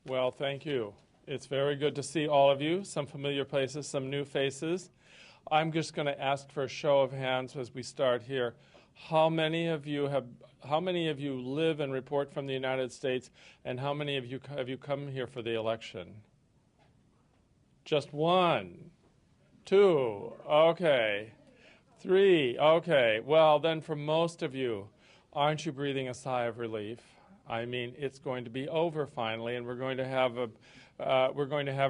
Well, thank you. It's very good to see all of you, some familiar places, some new faces. I'm just going to ask for a show of hands as we start here. How many of you live and report from the United States, and how many of you have you come here for the election? Just one, two, okay, three, okay. Well, then for most of you, aren't you breathing a sigh of relief? I mean, it's going to be over finally, and we're going to have a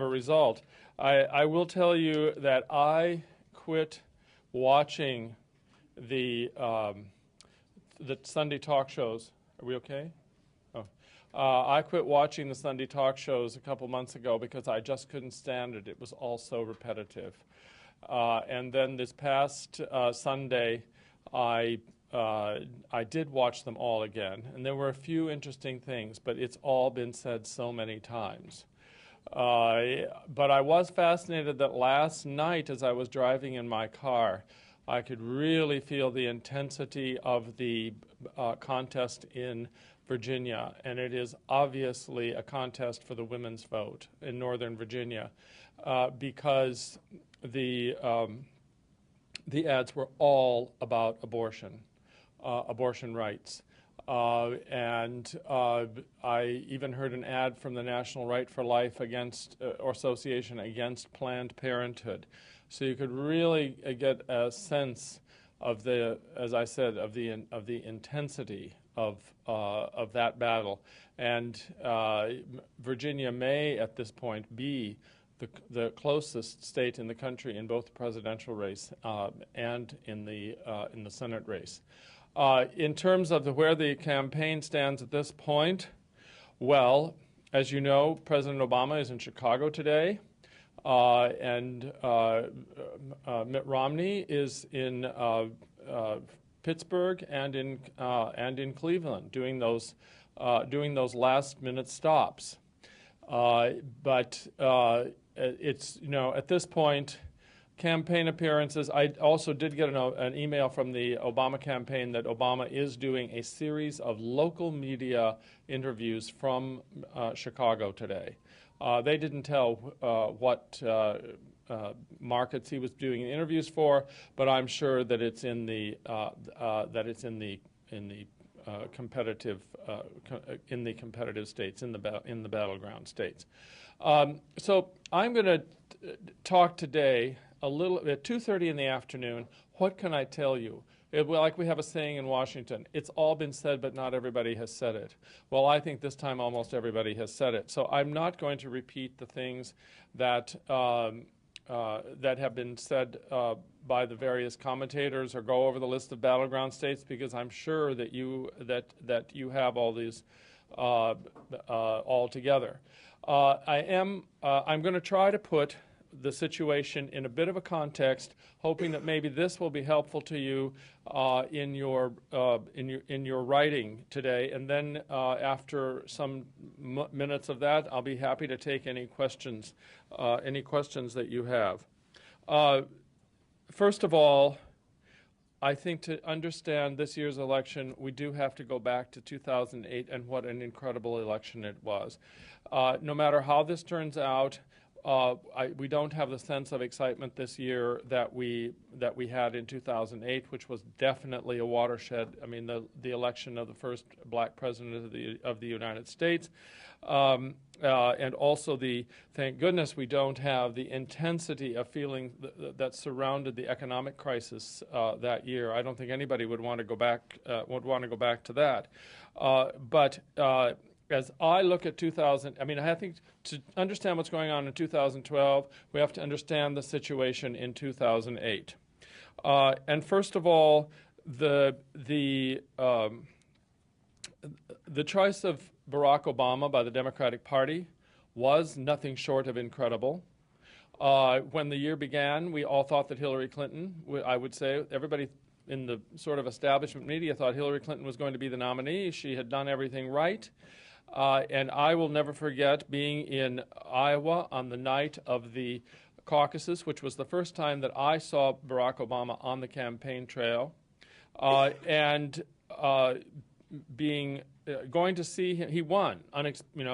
result. I will tell you that I quit watching the Sunday talk shows. Are we okay? Oh. I quit watching the Sunday talk shows a couple months ago because I just couldn't stand it. It was all so repetitive. And then this past Sunday, I did watch them all again, and there were a few interesting things, but it's all been said so many times. But I was fascinated that last night as I was driving in my car, I could really feel the intensity of the contest in Virginia, and it is obviously a contest for the women's vote in Northern Virginia because the ads were all about abortion. Abortion rights. And I even heard an ad from the National Right for Life or Association Against Planned Parenthood. So you could really get a sense of as I said, of the intensity of that battle. And Virginia may, at this point, be the closest state in the country in both the presidential race and in the Senate race. In terms of where the campaign stands at this point, well, as you know, President Obama is in Chicago today, and Mitt Romney is in Pittsburgh and in Cleveland, doing those last-minute stops. But it's at this point. Campaign appearances. I also did get an email from the Obama campaign that Obama is doing a series of local media interviews from Chicago today. They didn't tell what markets he was doing interviews for, but I'm sure that it's in the competitive states, in the battleground states. So I'm going to talk today a little at 2:30 in the afternoon. What can I tell you? Like we have a saying in Washington, it's all been said, but not everybody has said it. Well, I think this time almost everybody has said it. So I'm not going to repeat the things that have been said by the various commentators or go over the list of battleground states, because I'm sure that you have all these all together. I'm going to try to put the situation in a bit of a context, hoping that maybe this will be helpful to you in your writing today. And then after some minutes of that, I'll be happy to take any questions that you have. First of all, I think to understand this year's election, we do have to go back to 2008 and what an incredible election it was. No matter how this turns out, we don't have the sense of excitement this year that we had in 2008, which was definitely a watershed. I mean, the election of the first black president of the United States, and also thank goodness we don't have the intensity of feeling that surrounded the economic crisis that year. I don't think anybody would want to go back to that. But as I look at I think to understand what's going on in 2012, we have to understand the situation in 2008. And first of all, the choice of Barack Obama by the Democratic Party was nothing short of incredible. When the year began, we all thought that Hillary Clinton, I would say everybody in the sort of establishment media thought Hillary Clinton was going to be the nominee. She had done everything right. And I will never forget being in Iowa on the night of the caucuses, which was the first time that I saw Barack Obama on the campaign trail. And going to see him. He won,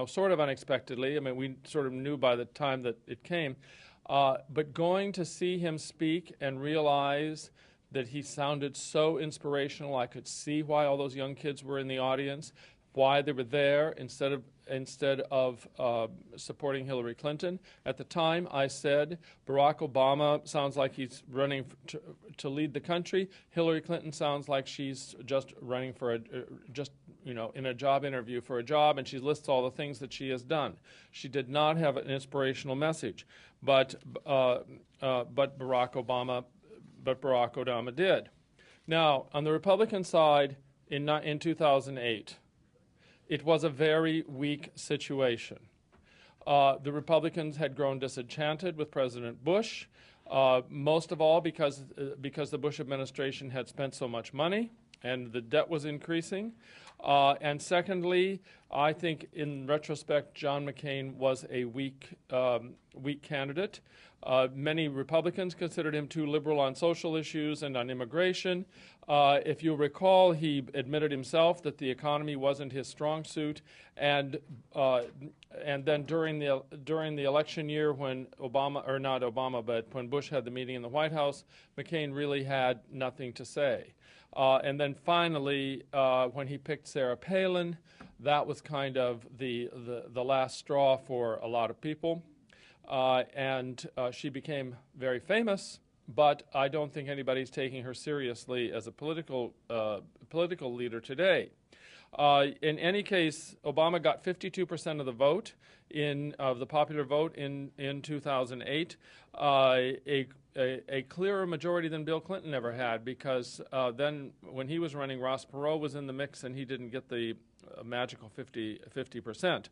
sort of unexpectedly. I mean, we sort of knew by the time that it came. But going to see him speak and realize that he sounded so inspirational, I could see why all those young kids were in the audience, why they were there instead of supporting Hillary Clinton. At the time, I said Barack Obama sounds like he's running to lead the country. Hillary Clinton sounds like she's just running for in a job interview for a job, and she lists all the things that she has done. She did not have an inspirational message, but Barack Obama did. Now, on the Republican side, in 2008. It was a very weak situation. The Republicans had grown disenchanted with President Bush, most of all because the Bush administration had spent so much money and the debt was increasing. And secondly, I think in retrospect, John McCain was a weak candidate. Many Republicans considered him too liberal on social issues and on immigration. If you recall, he admitted himself that the economy wasn't his strong suit, and then during the election year when when Bush had the meeting in the White House, McCain really had nothing to say. And then finally, when he picked Sarah Palin, that was kind of the last straw for a lot of people. And she became very famous, but I don't think anybody's taking her seriously as a political leader today. In any case, Obama got 52% of the vote of the popular vote in 2008, a clearer majority than Bill Clinton ever had, because then when he was running, Ross Perot was in the mix and he didn't get the magical 50%.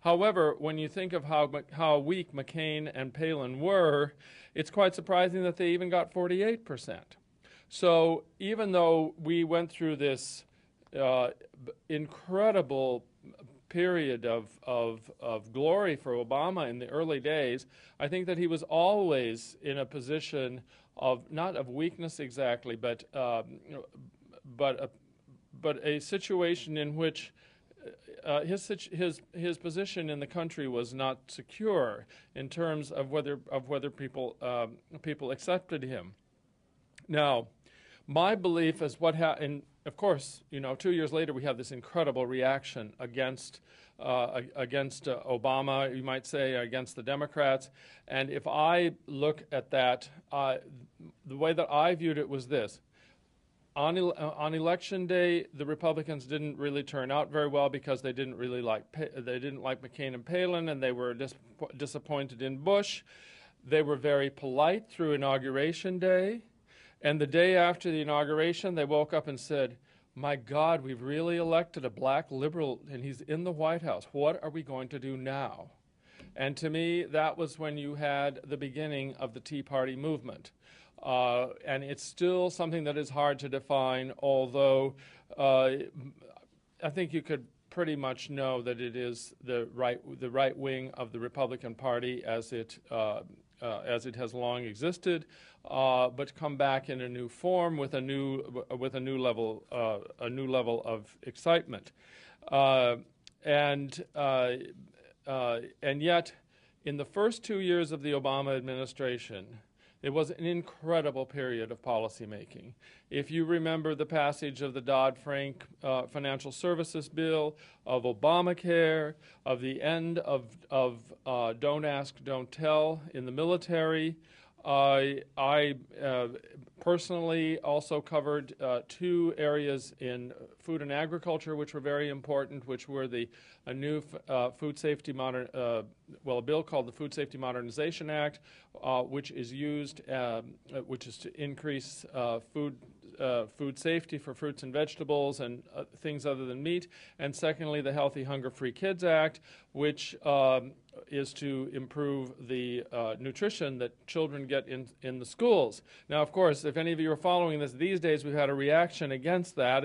However, when you think of how weak McCain and Palin were, it's quite surprising that they even got 48%. So even though we went through this incredible period of glory for Obama in the early days, I think that he was always in a position of not of weakness exactly, but a situation in which his position in the country was not secure in terms of whether people accepted him. Now, my belief is what happened. Of course, 2 years later we have this incredible reaction against Obama, you might say, against the Democrats. And if I look at that, the way that I viewed it was this. On election day, the Republicans didn't really turn out very well because they didn't like McCain and Palin, and they were disappointed in Bush. They were very polite through Inauguration Day. And the day after the inauguration, they woke up and said, "My God, we've really elected a black liberal, and he's in the White House. What are we going to do now?" And to me, that was when you had the beginning of the Tea Party movement. And it's still something that is hard to define, although I think you could pretty much know that it is the right wing of the Republican Party as it has long existed, but come back in a new form with a new level of excitement, and yet, in the first 2 years of the Obama administration, it was an incredible period of policymaking. If you remember the passage of the Dodd-Frank Financial Services Bill, of Obamacare, of the end of Don't Ask, Don't Tell in the military, I personally also covered two areas in food and agriculture which were very important, which were a new food safety a bill called the Food Safety Modernization Act, which is to increase food safety for fruits and vegetables and things other than meat, and secondly, the Healthy Hunger-Free Kids Act, which improve the nutrition that children get in the schools. Now, of course, if any of you are following this these days, we've had a reaction against that,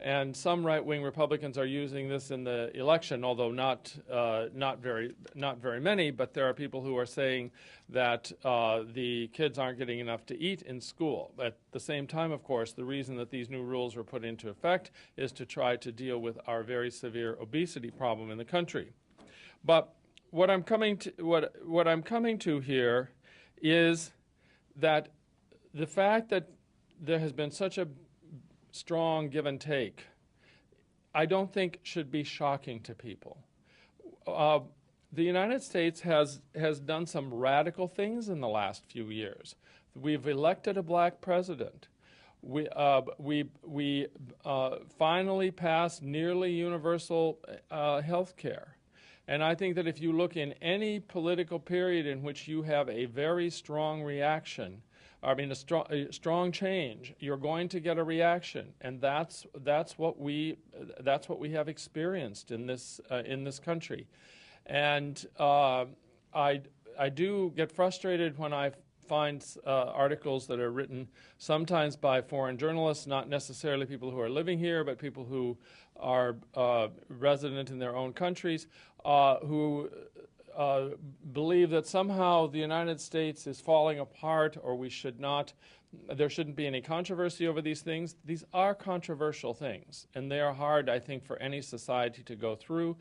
and some right-wing Republicans are using this in the election, although not very many. But there are people who are saying that the kids aren't getting enough to eat in school. At the same time, of course, the reason that these new rules were put into effect is to try to deal with our very severe obesity problem in the country. But what I'm coming to here is that the fact that there has been such a strong give and take, I don't think should be shocking to people. The United States has done some radical things in the last few years. We've elected a black president. We finally passed nearly universal health care. And I think that if you look in any political period in which you have a very strong reaction, a strong change, you're going to get a reaction, and that's what we have experienced in this country. And I do get frustrated when I find articles that are written sometimes by foreign journalists, not necessarily people who are living here, but people who are resident in their own countries, who believe that somehow the United States is falling apart, or there shouldn't be any controversy over these things. These are controversial things, and they are hard, I think, for any society to go through.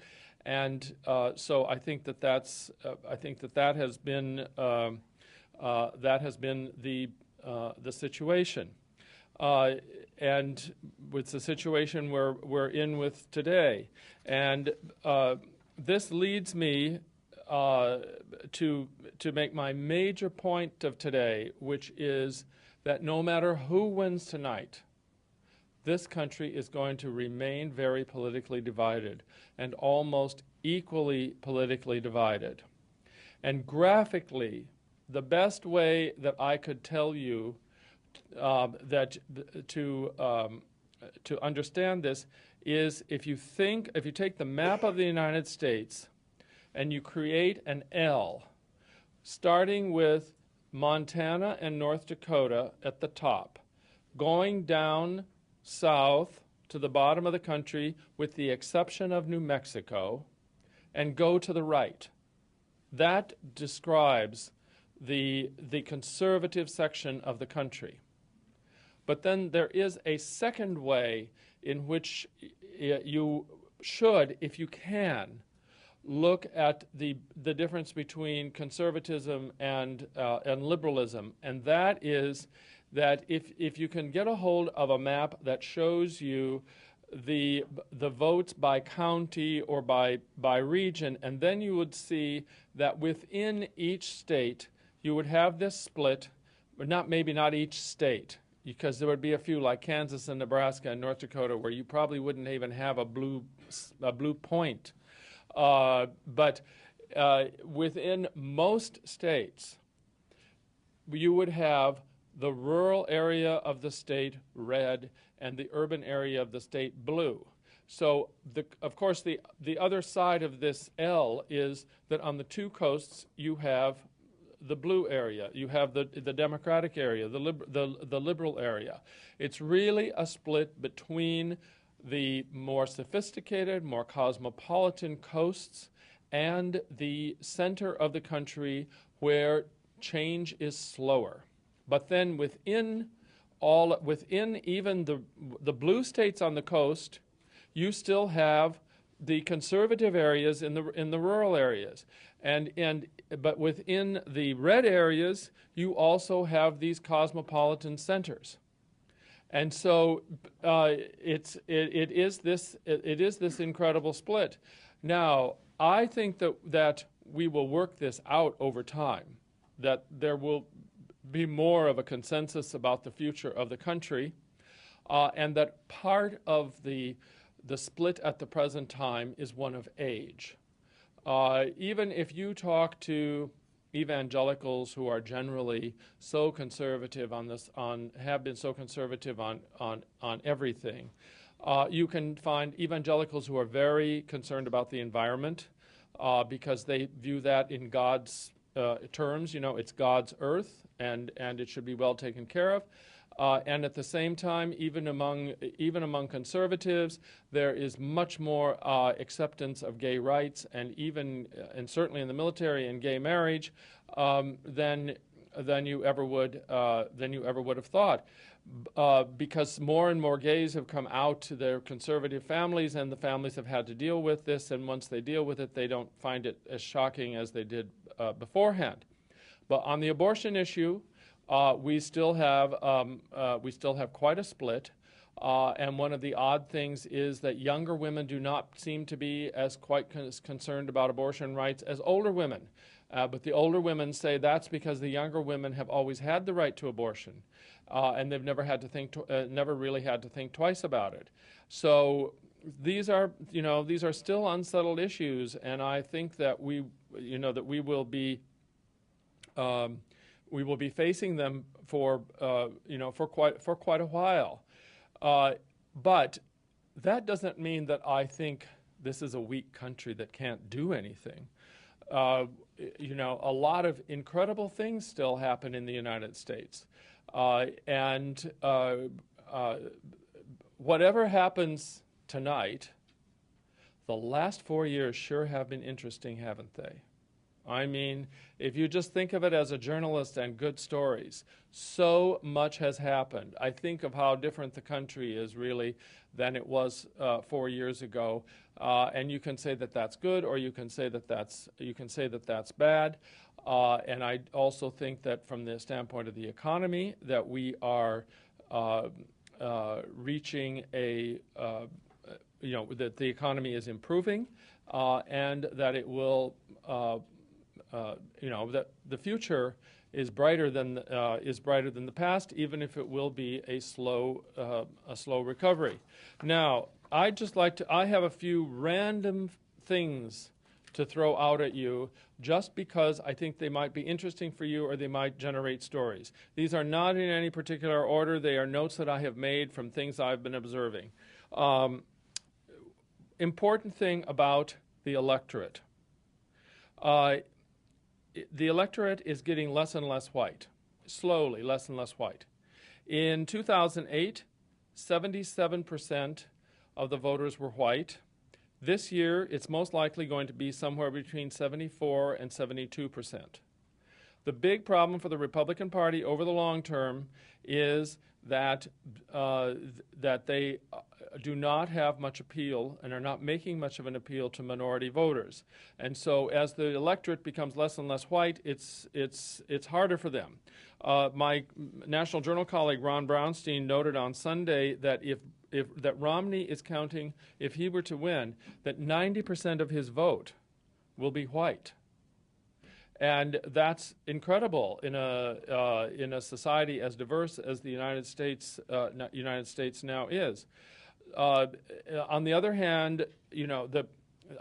And so I think that that has been the situation. And with the situation we're in with today. And this leads me to make my major point of today, which is that no matter who wins tonight, this country is going to remain very politically divided and almost equally politically divided. And graphically, the best way that I could tell you to understand this is if you take the map of the United States and you create an L, starting with Montana and North Dakota at the top, going down south to the bottom of the country with the exception of New Mexico, and go to the right. That describes the conservative section of the country. But then there is a second way in which you should, if you can, look at the difference between conservatism and liberalism, and that is that if you can get a hold of a map that shows you the votes by county or by region, and then you would see that within each state you would have this split, but maybe not each state, because there would be a few like Kansas and Nebraska and North Dakota where you probably wouldn't even have a blue point. But within most states, you would have the rural area of the state red and the urban area of the state blue. So, of course, the other side of this L is that on the two coasts you have the blue area, you have the Democratic area, the liberal area. It's really a split between the more sophisticated, more cosmopolitan coasts and the center of the country where change is slower. But then within even the blue states on the coast, you still have the conservative areas in the rural areas, but within the red areas, you also have these cosmopolitan centers, and so it is this incredible split. Now, I think that we will work this out over time, that there will be more of a consensus about the future of the country, and that part of the split at the present time is one of age. Even if you talk to evangelicals who are generally so conservative have been so conservative on everything, you can find evangelicals who are very concerned about the environment, because they view that in God's terms. You know, it's God's earth, and it should be well taken care of. And at the same time, even among conservatives, there is much more acceptance of gay rights, and certainly in the military and gay marriage, than you ever would have thought. Because more and more gays have come out to their conservative families, and the families have had to deal with this, and once they deal with it, they don't find it as shocking as they did beforehand. But on the abortion issue, we still have quite a split, and one of the odd things is that younger women do not seem to be as concerned about abortion rights as older women. But the older women say that's because the younger women have always had the right to abortion, and they've never really had to think twice about it. So these are still unsettled issues, and I think that we will be facing them for quite a while. But that doesn't mean that I think this is a weak country that can't do anything. A lot of incredible things still happen in the United States. And whatever happens tonight, the last 4 years sure have been interesting, haven't they? I mean, if you just think of it as a journalist and good stories, so much has happened. I think of how different the country is really than it was 4 years ago, and you can say that that's good, or you can say that that's bad. And I also think that from the standpoint of the economy, that we are reaching that the economy is improving, and that it will. That the future is brighter than the past, even if it will be a slow recovery. Now, I have a few random things to throw out at you, just because I think they might be interesting for you, or they might generate stories. These are not in any particular order. They are notes that I have made from things I've been observing. Important thing about the electorate. The electorate is getting less and less white, slowly less and less white. In 2008, 77% of the voters were white. This year, it's most likely going to be somewhere between 74 and 72%. The big problem for the Republican Party over the long term is that they do not have much appeal and are not making much of an appeal to minority voters. And so as the electorate becomes less and less white, it's harder for them. My National Journal colleague Ron Brownstein noted on Sunday that that Romney is counting, if he were to win, that 90% of his vote will be white. And that's incredible in a society as diverse as the United States now is. On the other hand,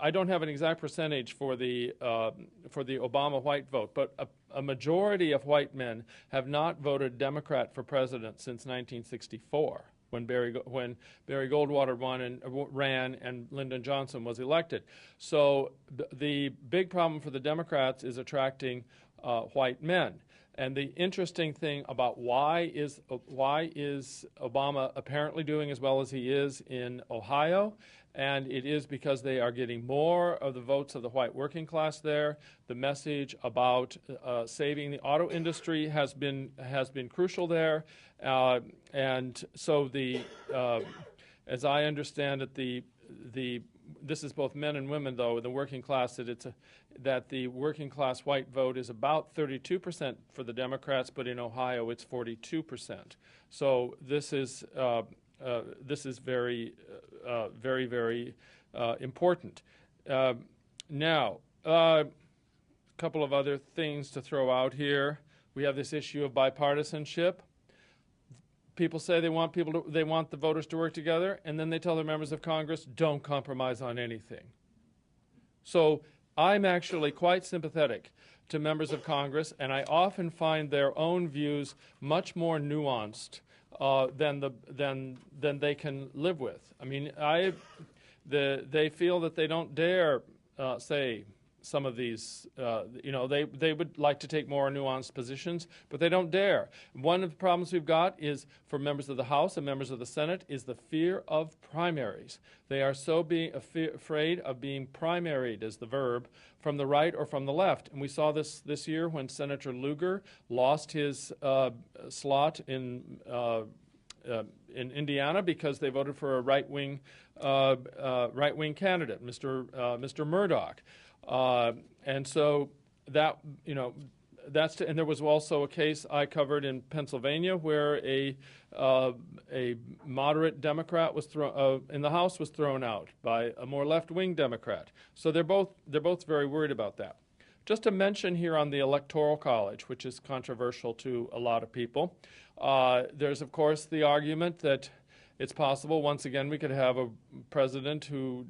I don't have an exact percentage for the Obama white vote, but a majority of white men have not voted Democrat for president since 1964. When Barry Goldwater ran and Lyndon Johnson was elected. So the big problem for the Democrats is attracting white men. And the interesting thing about why is Obama apparently doing as well as he is in Ohio, and it is because they are getting more of the votes of the white working class there. The message about saving the auto industry has been crucial there, and so as I understand it, this is both men and women, though, in the working class, that the working class white vote is about 32% for the Democrats, but in Ohio it's 42%. So this is very, very, very important. Now, a couple of other things to throw out here. We have this issue of bipartisanship. People say they want the voters to work together, and then they tell their members of Congress, don't compromise on anything. So I'm actually quite sympathetic to members of Congress, and I often find their own views much more nuanced than they can live with. I mean, they feel that they don't dare say some of these, they would like to take more nuanced positions, but they don't dare. One of the problems we've got is for members of the House and members of the Senate is the fear of primaries. They are so afraid of being primaried, is the verb, from the right or from the left. And we saw this year when Senator Lugar lost his slot in Indiana because they voted for a right-wing candidate, Mr. Murdoch. And so that, and there was also a case I covered in Pennsylvania where a moderate Democrat was in the House was thrown out by a more left-wing Democrat. So they're both very worried about that. Just to mention here on the Electoral College, which is controversial to a lot of people, there's of course the argument that it's possible once again we could have a president who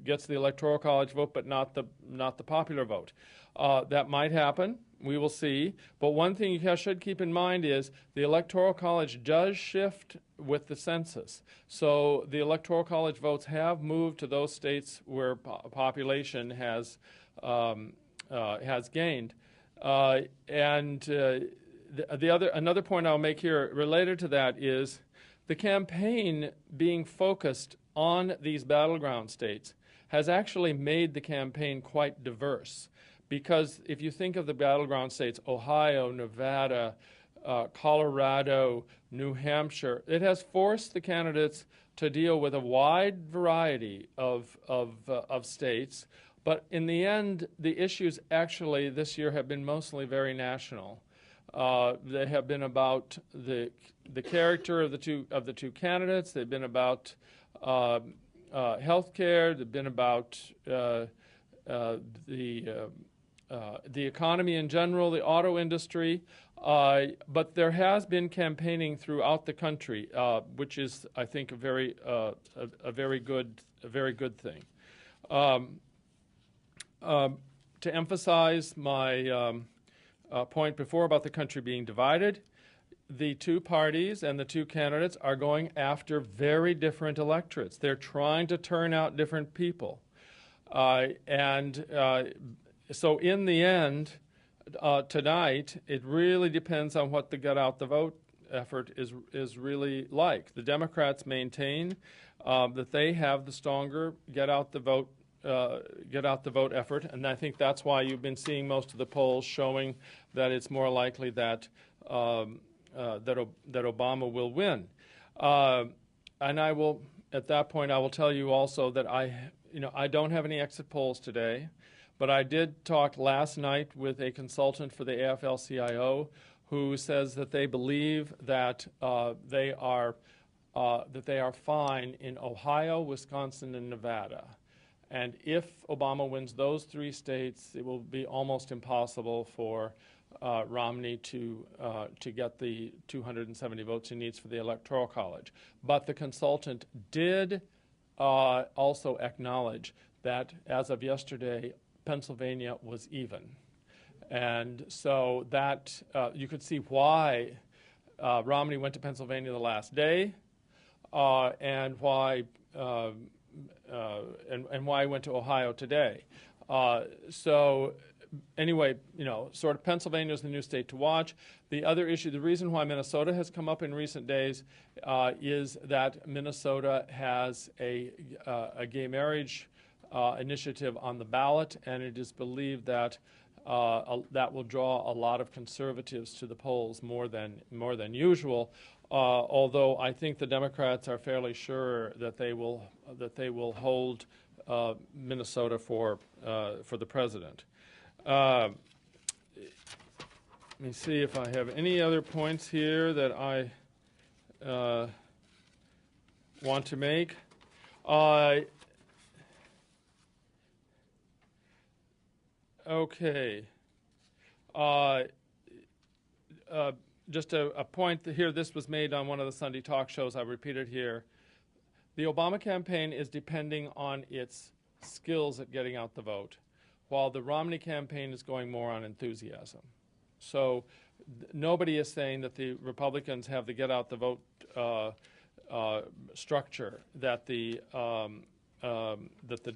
gets the Electoral College vote but not the popular vote. That might happen. We will see. But one thing you should keep in mind is the Electoral College does shift with the census. So the Electoral College votes have moved to those states where population has gained. Another point I'll make here related to that is the campaign being focused on these battleground states has actually made the campaign quite diverse. Because if you think of the battleground states, Ohio, Nevada, Colorado, New Hampshire, it has forced the candidates to deal with a wide variety of states. But in the end, the issues actually this year have been mostly very national. They have been about the character of the two candidates. They've been about health care. They've been about the economy in general, the auto industry. But there has been campaigning throughout the country, which is, I think, a very good thing. To emphasize my point before about the country being divided, the two parties and the two candidates are going after very different electorates. They're trying to turn out different people. So in the end, tonight, it really depends on what the get out the vote effort is really like. The Democrats maintain that they have the stronger get out the vote effort, and I think that's why you've been seeing most of the polls showing that it's more likely that that Obama will win. And I will, at that point, I will tell you also that I don't have any exit polls today, but I did talk last night with a consultant for the AFL-CIO who says that they believe that they are fine in Ohio, Wisconsin, and Nevada. And if Obama wins those three states, it will be almost impossible for Romney to get the 270 votes he needs for the Electoral College. But the consultant did also acknowledge that as of yesterday, Pennsylvania was even. And so that you could see why Romney went to Pennsylvania the last day and why why I went to Ohio today. So anyway, sort of Pennsylvania is the new state to watch. The other issue, the reason why Minnesota has come up in recent days is that Minnesota has a gay marriage initiative on the ballot, and it is believed that that will draw a lot of conservatives to the polls more than usual. Although I think the Democrats are fairly sure that they will hold Minnesota for the president. Let me see if I have any other points here that I want to make. Okay. Just a point here, this was made on one of the Sunday talk shows, I repeat it here. The Obama campaign is depending on its skills at getting out the vote, while the Romney campaign is going more on enthusiasm. So nobody is saying that the Republicans have the get out the vote structure that the that the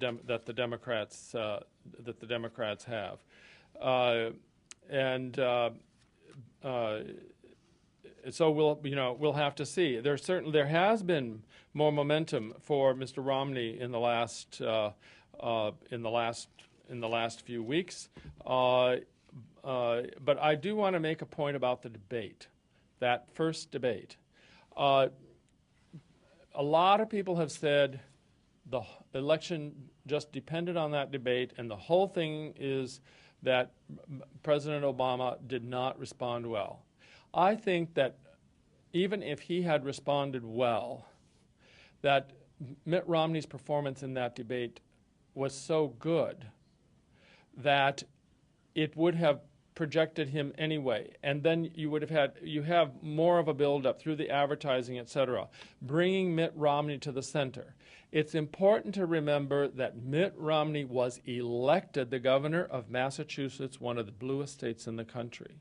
Democrats have, so we'll have to see. There has been more momentum for Mr. Romney in the last few weeks, but I do want to make a point about the debate, that first debate. A lot of people have said the election just depended on that debate, and the whole thing is that President Obama did not respond well. I think that even if he had responded well, that Mitt Romney's performance in that debate was so good that it would have projected him anyway, and then you have more of a buildup through the advertising, etc., bringing Mitt Romney to the center. It's important to remember that Mitt Romney was elected the governor of Massachusetts, one of the bluest states in the country.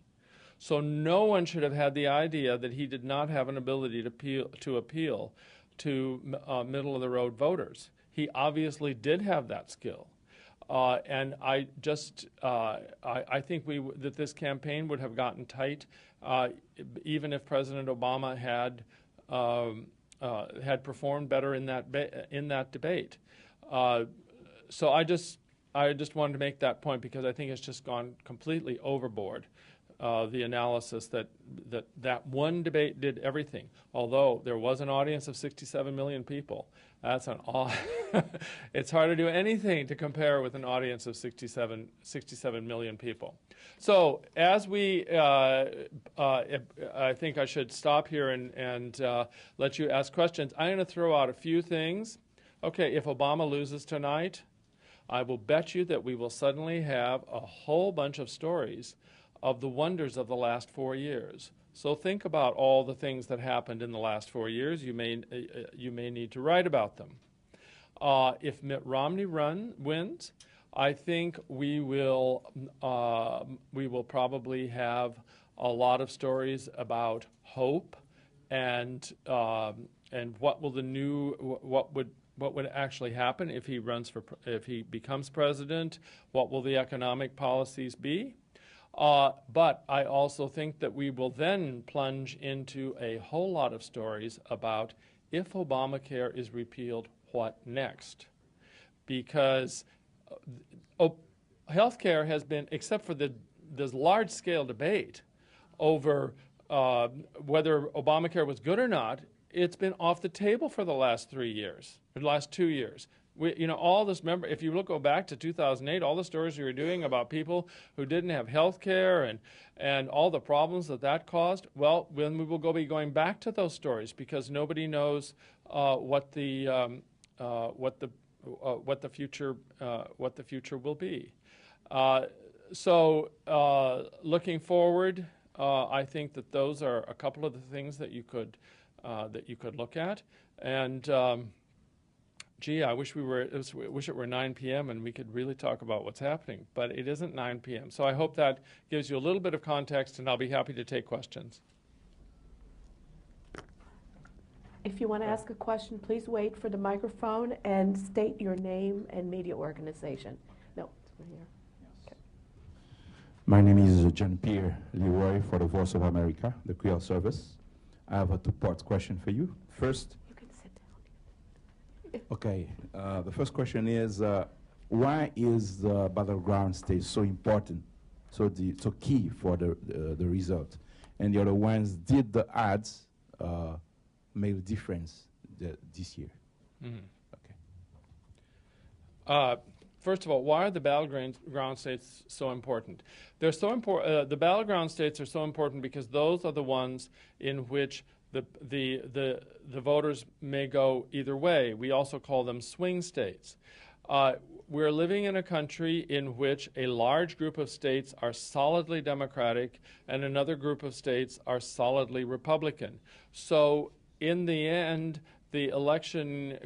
So no one should have had the idea that he did not have an ability to appeal to middle-of-the-road voters. He obviously did have that skill. And I think that this campaign would have gotten tight even if President Obama had performed better in that debate. So I just wanted to make that point because I think it's just gone completely overboard. The analysis that one debate did everything, although there was an audience of 67 million people. That's it's hard to do anything to compare with an audience of 67 million people. So as I think I should stop here and let you ask questions. I'm going to throw out a few things. Okay, if Obama loses tonight, I will bet you that we will suddenly have a whole bunch of stories of the wonders of the last 4 years. So think about all the things that happened in the last 4 years. You may need to write about them. If Mitt Romney wins, I think we will probably have a lot of stories about hope and what would actually happen if he becomes president. What will the economic policies be? But I also think that we will then plunge into a whole lot of stories about if Obamacare is repealed, what next? Because health care has been, except for this large-scale debate over whether Obamacare was good or not, it's been off the table for the last 3 years, or the last 2 years. All this, remember, if you go back to 2008, all the stories we were doing about people who didn't have health care and all the problems that caused, well, then we will be going back to those stories because nobody knows what the future will be. So looking forward, I think that those are a couple of the things that you could look at. And gee, I wish it were 9 p.m. and we could really talk about what's happening, but it isn't 9 p.m. So I hope that gives you a little bit of context, and I'll be happy to take questions. If you want to ask a question, please wait for the microphone and state your name and media organization. No, it's over here. Okay. My name is Jean-Pierre Leroy for the Voice of America, the Creole Service. I have a two-part question for you. First, you can sit down. Okay, the first question is, why is the battleground stage so important, so key for the result? And the other ones, did the ads make a difference this year? Mm-hmm. Okay. First of all, why are the battleground states so important? They're so important. The battleground states are so important because those are the ones in which the voters may go either way. We also call them swing states. We're living in a country in which a large group of states are solidly Democratic and another group of states are solidly Republican. So in the end, the election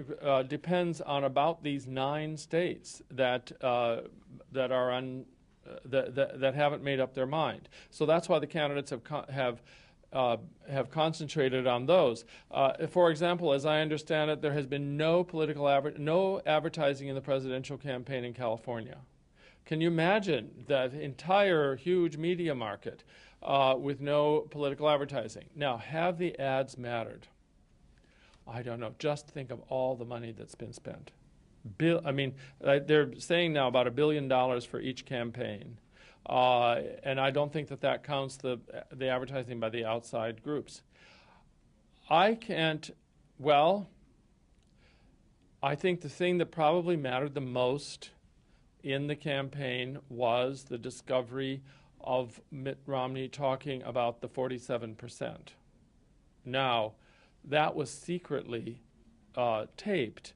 depends on about these 9 states that haven't made up their mind. So that's why the candidates have have concentrated on those. For example, as I understand it, there has been no no advertising in the presidential campaign in California. Can you imagine that entire huge media market with no political advertising? Now, have the ads mattered? I don't know. Just think of all the money that's been spent. They're saying now about $1 billion for each campaign. And I don't think that counts the advertising by the outside groups. I think the thing that probably mattered the most in the campaign was the discovery of Mitt Romney talking about the 47%. Now, that was secretly taped.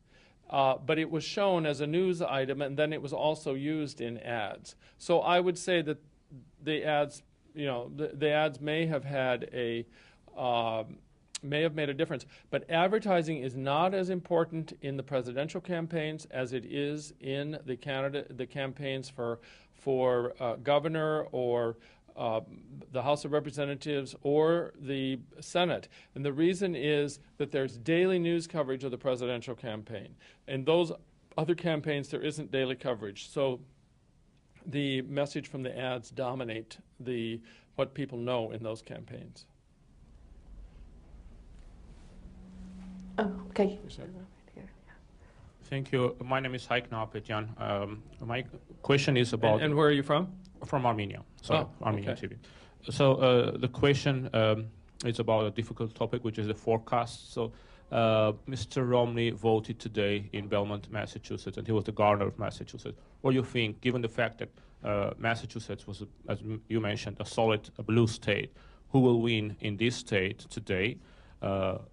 But it was shown as a news item, and then it was also used in ads. So I would say that the ads, the ads may have had may have made a difference. But advertising is not as important in the presidential campaigns as it is in the campaigns for governor or the House of Representatives or the Senate. And the reason is that there's daily news coverage of the presidential campaign. In those other campaigns, there isn't daily coverage. So the message from the ads dominate what people know in those campaigns. Oh, okay. Thank you. My name is Haik Napetyan. My question is about... And where are you from? From Armenia. Sorry, Armenian okay. TV. So the question is about a difficult topic, which is the forecast. So Mr. Romney voted today in Belmont, Massachusetts, and he was the governor of Massachusetts. What do you think, given the fact that Massachusetts was, as you mentioned, a solid blue state, who will win in this state today,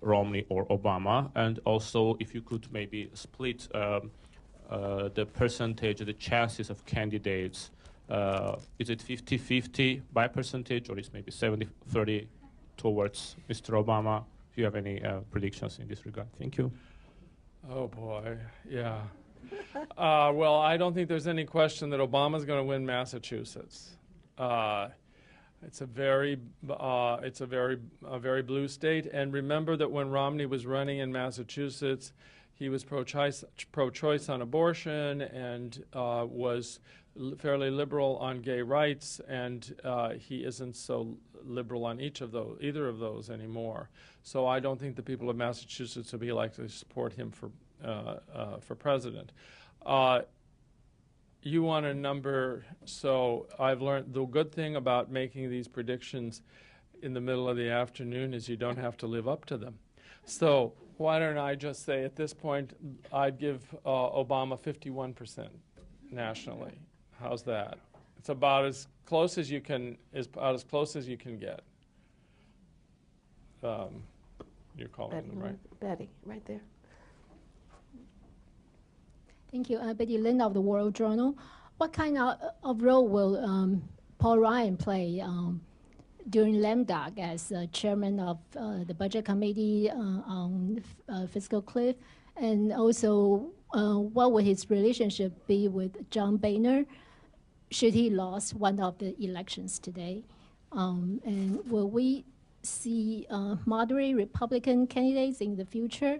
Romney or Obama? And also, if you could maybe split the percentage, the chances of candidates. Is it 50-50 by percentage, or is maybe 70-30 towards Mr. Obama? If you have any predictions in this regard. Thank you. Oh, boy. Yeah. Well, I don't think there's any question that Obama's going to win Massachusetts. It's a very blue state. And remember that when Romney was running in Massachusetts, he was pro-choice on abortion and was fairly liberal on gay rights, and he isn't so liberal on either of those anymore. So I don't think the people of Massachusetts will be likely to support him for president. You want a number, so I've learned the good thing about making these predictions in the middle of the afternoon is you don't have to live up to them. So why don't I just say at this point I'd give Obama 51% nationally. How's that? It's about as close as you can get. You're calling them, right? Betty, right there. Thank you. Betty Lin of the World Journal. What kind of role will Paul Ryan play during LAMDOC as chairman of the Budget Committee on Fiscal Cliff? And also, what would his relationship be with John Boehner should he lose one of the elections today? And will we see moderate Republican candidates in the future?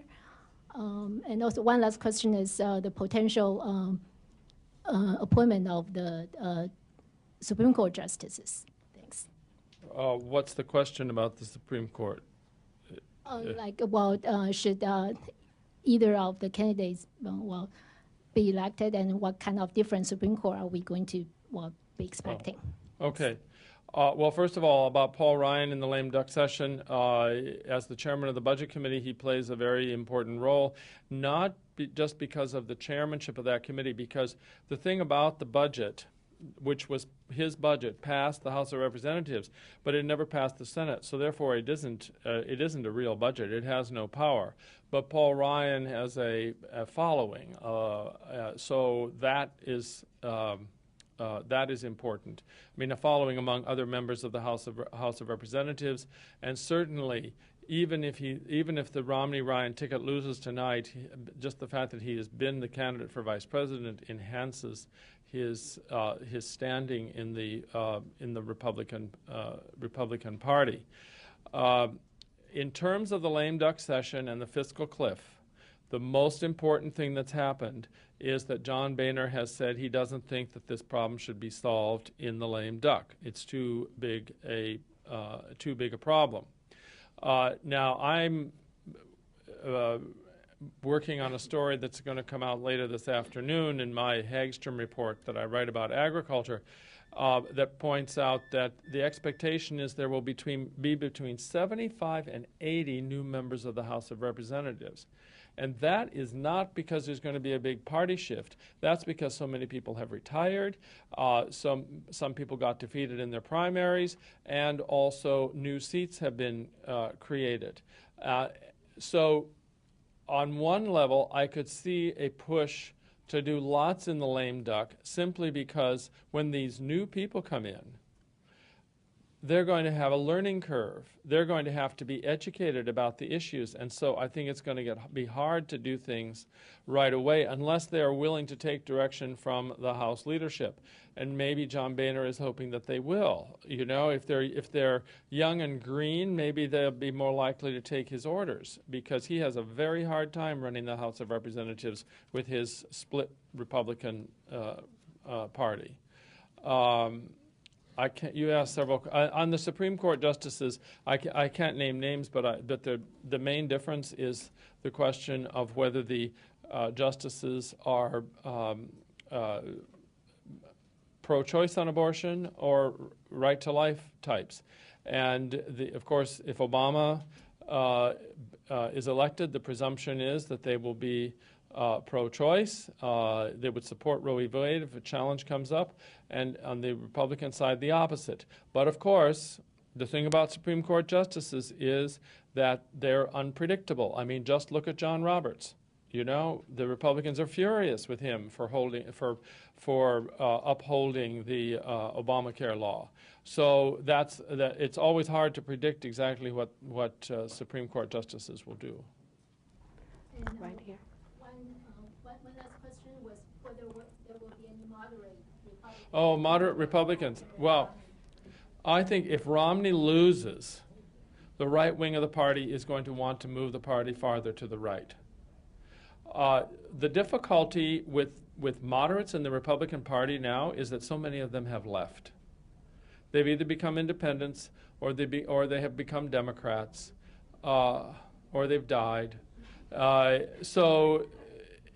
And also, one last question is the potential appointment of the Supreme Court justices. Thanks. What's the question about the Supreme Court? Like about should either of the candidates be elected, and what kind of different Supreme Court are we going to be expecting? Okay. Well, first of all, about Paul Ryan in the lame duck session, as the chairman of the Budget Committee, he plays a very important role, not just because of the chairmanship of that committee, because the thing about the budget, which was his budget, passed the House of Representatives, but it never passed the Senate. So therefore, it isn't a real budget. It has no power. But Paul Ryan has a following, so that is important. I mean, a following among other members of the House of Representatives, and certainly, even if the Romney-Ryan ticket loses tonight, just the fact that he has been the candidate for vice president enhances his standing in the Republican Party. In terms of the lame duck session and the fiscal cliff, the most important thing that's happened is that John Boehner has said he doesn't think that this problem should be solved in the lame duck. It's too big a problem. Now, I'm working on a story that's going to come out later this afternoon in my Hagstrom report that I write about agriculture that points out that the expectation is there will be between 75 and 80 new members of the House of Representatives. And that is not because there's going to be a big party shift. That's because so many people have retired, some people got defeated in their primaries, and also new seats have been created. So on one level, I could see a push to do lots in the lame duck simply because when these new people come in, they're going to have a learning curve. They're going to have to be educated about the issues. And so I think it's going to be hard to do things right away unless they are willing to take direction from the House leadership. And maybe John Boehner is hoping that they will. You know, if they're young and green, maybe they'll be more likely to take his orders because he has a very hard time running the House of Representatives with his split Republican party. You asked several on the Supreme Court justices. I can't name names, but the main difference is the question of whether the justices are pro-choice on abortion or right-to-life types. And of course, if Obama is elected, the presumption is that they will be pro-choice. They would support Roe v. Wade if a challenge comes up, and on the Republican side, the opposite. But of course, the thing about Supreme Court justices is that they're unpredictable. I mean, just look at John Roberts. You know, the Republicans are furious with him for upholding the Obamacare law. So it's always hard to predict exactly what Supreme Court justices will do. And, Right here. One last question was whether there will be any moderate Republicans. Oh, moderate Republicans. Well, I think if Romney loses, the right wing of the party is going to want to move the party farther to the right. The difficulty with moderates in the Republican Party now is that so many of them have left. They've either become independents, or they have become Democrats, or they've died. So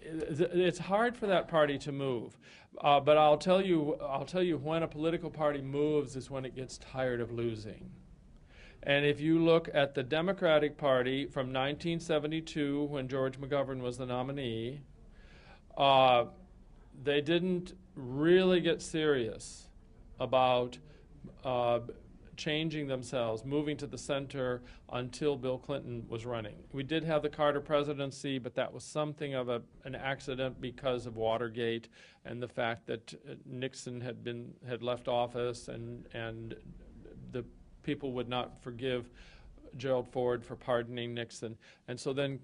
it's hard for that party to move. But I'll tell you when a political party moves is when it gets tired of losing. And if you look at the Democratic Party from 1972, when George McGovern was the nominee, they didn't really get serious about changing themselves, moving to the center until Bill Clinton was running. We did have the Carter presidency, but that was something of an accident because of Watergate and the fact that Nixon had left office and the people would not forgive Gerald Ford for pardoning Nixon. And so then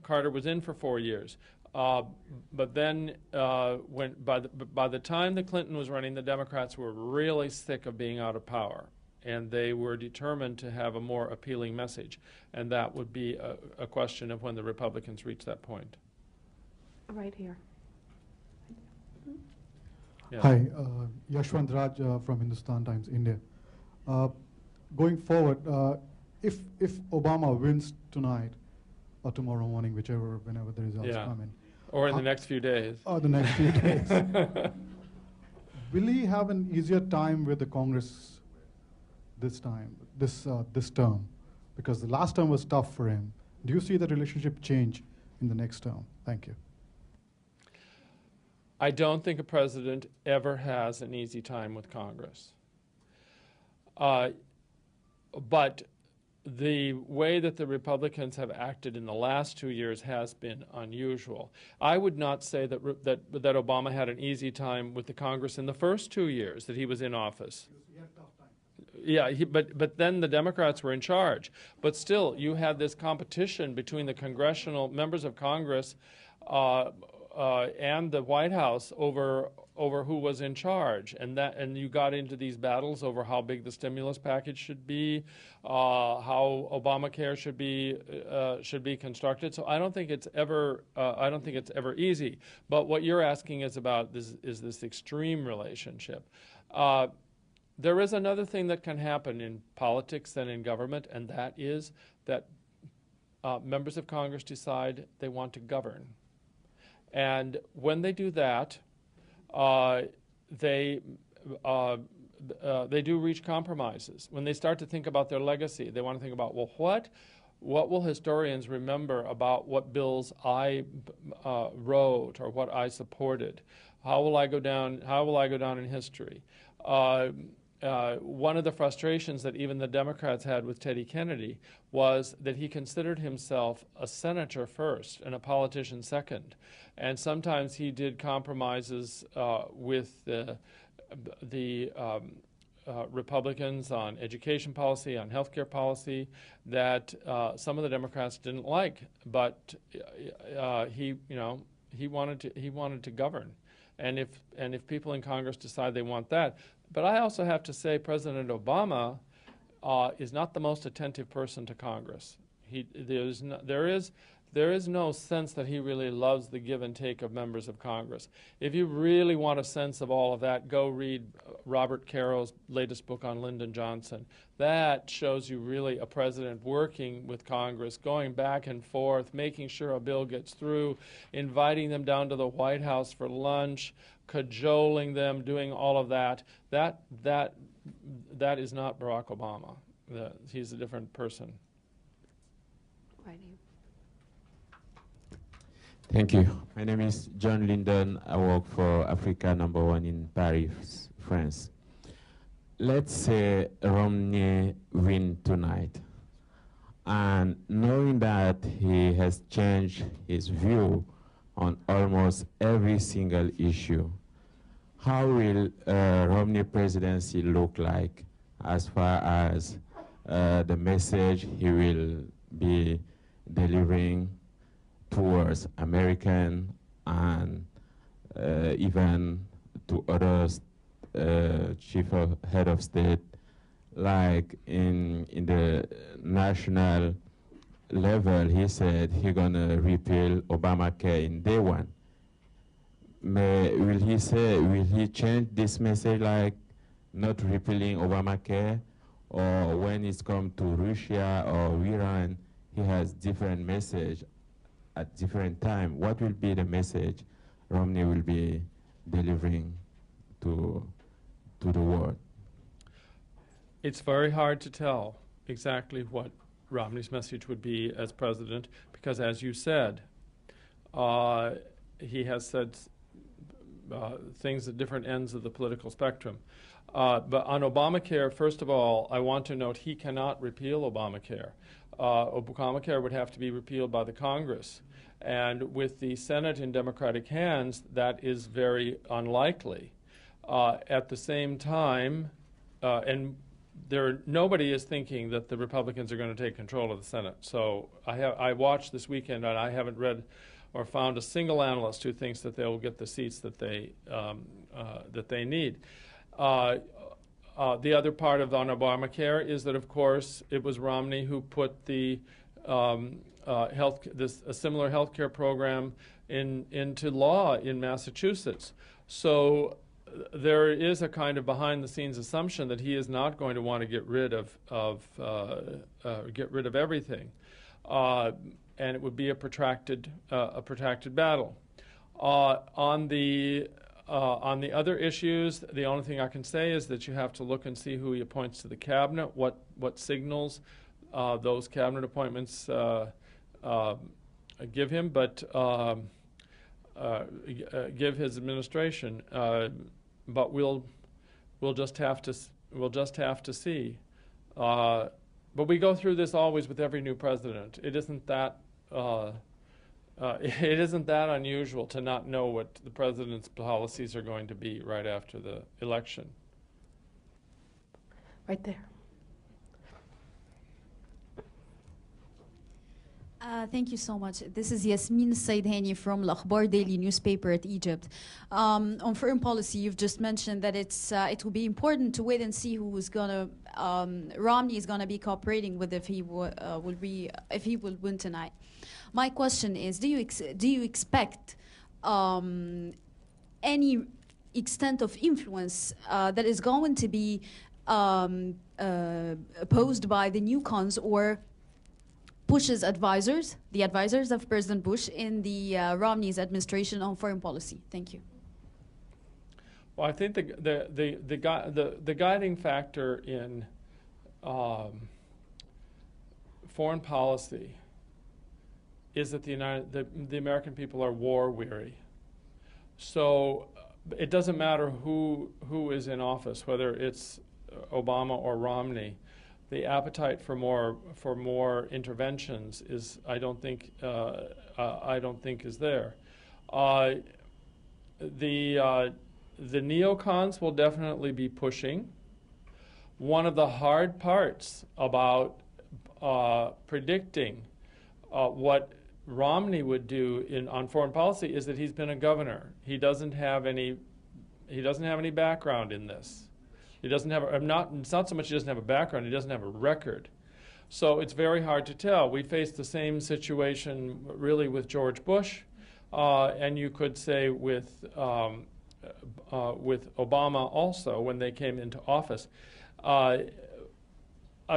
Carter was in for 4 years. But then by the time that Clinton was running, the Democrats were really sick of being out of power. And they were determined to have a more appealing message. And that would be a question of when the Republicans reach that point. Right here. Yeah. Hi, Yashwant Raj from Hindustan Times, India. Going forward, if Obama wins tonight or tomorrow morning, whenever the results come in, or in the next few days, or the next few days, will he have an easier time with the Congress this time, this term? Because the last term was tough for him. Do you see the relationship change in the next term? Thank you. I don't think a president ever has an easy time with Congress. But the way that the Republicans have acted in the last 2 years has been unusual. I would not say that Obama had an easy time with the Congress in the first 2 years that he was in office. He had a tough time. Yeah, but then the Democrats were in charge. But still, you had this competition between the congressional members of Congress and the White House over over who was in charge, and you got into these battles over how big the stimulus package should be, how Obamacare should be constructed. So I don't think it's ever easy. But what you're asking is about this extreme relationship. There is another thing that can happen in politics and in government, and that is that members of Congress decide they want to govern. And when they do that, they do reach compromises. When they start to think about their legacy, they want to think about, well, what will historians remember about what bills I wrote or what I supported? How will I go down in history? One of the frustrations that even the Democrats had with Teddy Kennedy was that he considered himself a senator first and a politician second. And sometimes he did compromises with the Republicans on education policy, on healthcare policy, that some of the Democrats didn't like. But he wanted to govern. And if people in Congress decide they want that. But I also have to say President Obama is not the most attentive person to Congress. There is no sense that he really loves the give and take of members of Congress. If you really want a sense of all of that, go read Robert Caro's latest book on Lyndon Johnson. That shows you really a president working with Congress, going back and forth, making sure a bill gets through, inviting them down to the White House for lunch, cajoling them, doing all of that. That is not Barack Obama. He's a different person. Right here. Thank you. My name is John Linden. I work for Africa Number One in Paris, France. Let's say Romney win tonight. And knowing that he has changed his view on almost every single issue, how will Romney presidency look like as far as the message he will be delivering towards American and even to others, head of state, like in the national level, he said he's gonna repeal Obamacare in day one. Will he change this message, like not repealing Obamacare, or when it's come to Russia or Iran, he has different message at different time? What will be the message Romney will be delivering to the world? It's very hard to tell exactly what Romney's message would be as president, because as you said, he has said things at different ends of the political spectrum. But on Obamacare, first of all, I want to note he cannot repeal Obamacare. Obamacare would have to be repealed by the Congress. And with the Senate in Democratic hands, that is very unlikely. At the same time, nobody is thinking that the Republicans are going to take control of the Senate. So I watched this weekend, and I haven't read or found a single analyst who thinks that they will get the seats that they need. The other part of on Obamacare is that, of course, it was Romney who put the a similar health care program into law in Massachusetts. So there is a kind of behind-the-scenes assumption that he is not going to want to get rid of everything, and it would be a protracted battle. On the other issues, the only thing I can say is that you have to look and see who he appoints to the cabinet, what signals those cabinet appointments give him, but give his administration. But we'll just have to see. But we go through this always with every new president. It isn't that unusual to not know what the president's policies are going to be right after the election. Right there. Thank you so much. This is Yasmin Saidhani from L'Akhbar Daily newspaper at Egypt. On foreign policy, you've just mentioned that it will be important to wait and see who is gonna Romney is gonna be cooperating with if he will win tonight. My question is, do you expect any extent of influence that is going to be opposed by the new cons or Bush's advisors, the advisors of President Bush in the Romney's administration on foreign policy? Thank you. Well, I think the guiding factor in foreign policy is that the American people are war weary. So it doesn't matter who is in office, whether it's Obama or Romney. The appetite for more interventions is, I don't think is there. The neocons will definitely be pushing. One of the hard parts about predicting what Romney would do on foreign policy is that he's been a governor. He doesn't have any background in this. He doesn't have it's not so much he doesn't have a background, he doesn't have a record. So it's very hard to tell. We faced the same situation really with George Bush, and you could say with Obama also when they came into office. A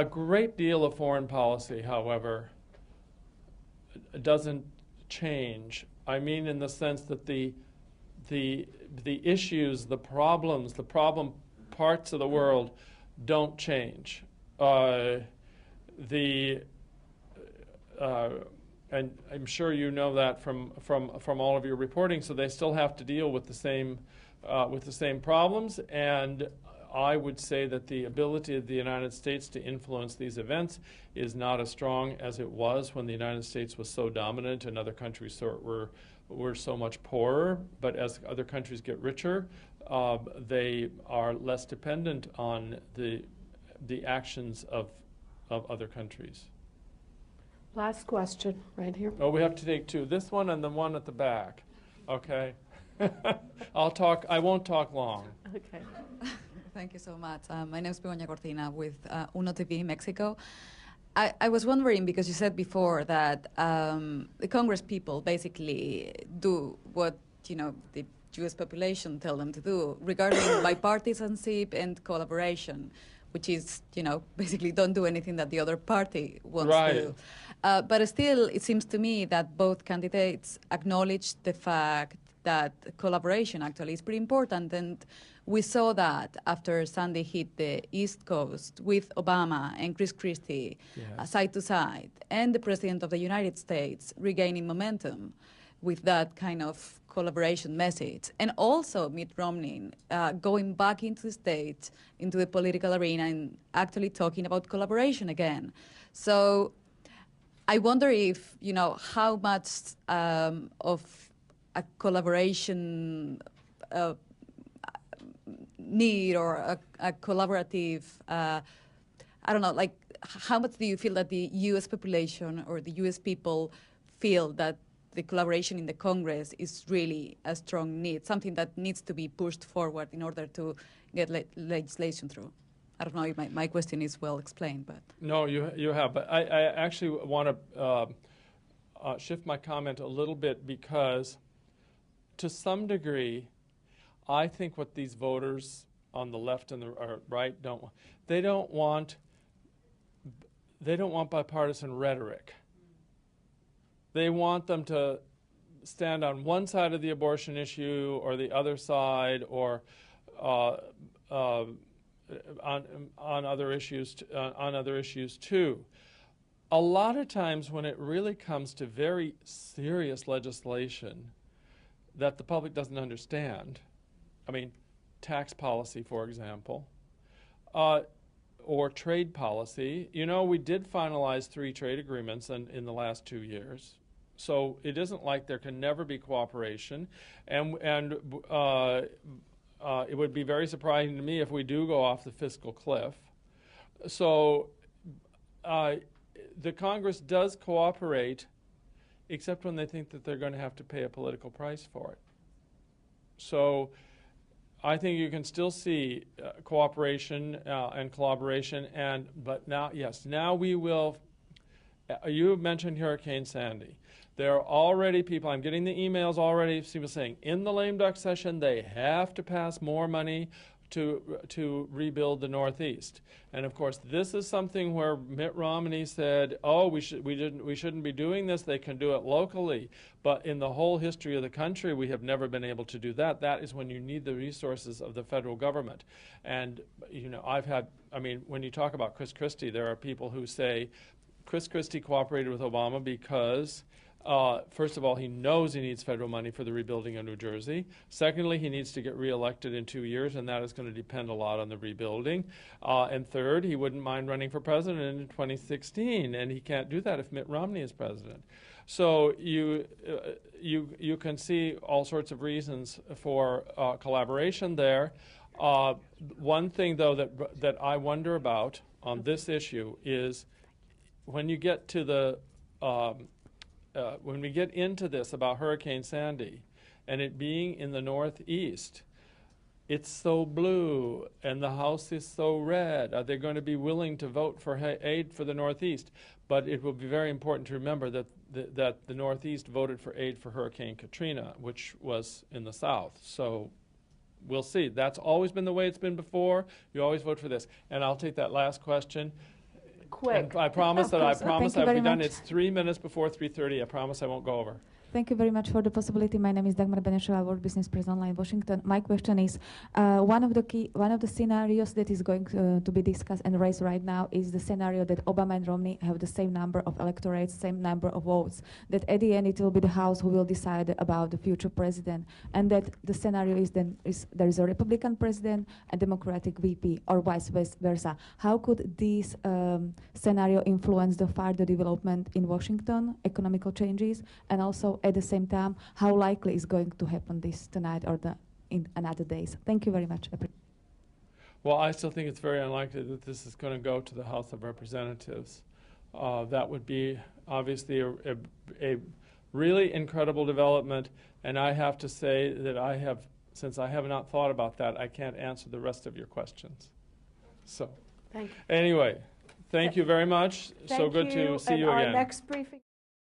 great deal of foreign policy, however, doesn't change. I mean, in the sense that the issues, the problem parts of the world don't change. And I'm sure you know that from all of your reporting. So they still have to deal with the same problems. And I would say that the ability of the United States to influence these events is not as strong as it was when the United States was so dominant and other countries were so much poorer. But as other countries get richer, they are less dependent on the actions of other countries. Last question, right here. Oh, we have to take two. This one and the one at the back. Okay. I won't talk long. Okay. Thank you so much. My name is Begoña Cortina with Uno TV Mexico. I was wondering, because you said before that the Congress people basically do what the Jewish population tell them to do regarding bipartisanship and collaboration, which is basically don't do anything that the other party wants to do. But still, it seems to me that both candidates acknowledge the fact that collaboration actually is pretty important, and we saw that after Sandy hit the East Coast with Obama and Chris Christie side to side, and the President of the United States regaining momentum with that kind of collaboration message, and also Mitt Romney going back into the States, into the political arena, and actually talking about collaboration again. So I wonder if, how much of a collaboration need or a collaborative, I don't know, like how much do you feel that the U.S. population or the U.S. people feel that the collaboration in the Congress is really a strong need, something that needs to be pushed forward in order to get legislation through? I don't know if my question is well explained, but... No, you have, but I actually want to shift my comment a little bit, because to some degree, I think what these voters on the left and the right don't want bipartisan rhetoric. They want them to stand on one side of the abortion issue or the other side, or on other issues too. A lot of times when it really comes to very serious legislation that the public doesn't understand, I mean, tax policy, for example, or trade policy. We did finalize 3 trade agreements in the last 2 years. So it isn't like there can never be cooperation. And it would be very surprising to me if we do go off the fiscal cliff. So the Congress does cooperate except when they think that they're going to have to pay a political price for it. So I think you can still see cooperation and collaboration, but now, yes, now we will. You mentioned Hurricane Sandy. There are already people, I'm getting the emails already, people saying in the lame duck session they have to pass more money to rebuild the Northeast. And of course, this is something where Mitt Romney said, "Oh, we shouldn't be doing this. They can do it locally." But in the whole history of the country, we have never been able to do that. That is when you need the resources of the federal government. And you know, when you talk about Chris Christie, there are people who say Chris Christie cooperated with Obama because first of all, he knows he needs federal money for the rebuilding of New Jersey. Secondly, he needs to get reelected in 2 years, and that is going to depend a lot on the rebuilding. And third, he wouldn't mind running for president in 2016, and he can't do that if Mitt Romney is president. So you can see all sorts of reasons for collaboration there. One thing, though, that I wonder about on this issue is when you get to the when we get into this about Hurricane Sandy and it being in the Northeast, it's so blue and the House is so red. Are they going to be willing to vote for aid for the Northeast? But it will be very important to remember that the Northeast voted for aid for Hurricane Katrina, which was in the South. So we'll see. That's always been the way it's been before. You always vote for this. And I'll take that last question. Quick. And I promise that I will be done. much. It's 3 minutes before 3:30. I promise I won't go over. Thank you very much for the possibility. My name is Dagmar Benešová, World Business Press Online, Washington. My question is, one of the scenarios that is going to be discussed and raised right now is the scenario that Obama and Romney have the same number of electorates, same number of votes, that at the end it will be the House who will decide about the future president, and that the scenario is there is a Republican president and Democratic VP, or vice versa. How could this scenario influence the further development in Washington, economical changes, and also at the same time, how likely is going to happen this tonight or in another days? Thank you very much. Well, I still think it's very unlikely that this is going to go to the House of Representatives. That would be obviously a really incredible development, and I have to say that since I have not thought about that, I can't answer the rest of your questions. So, Thank you. anyway, thank you very much. So good to see you again. Our next briefing.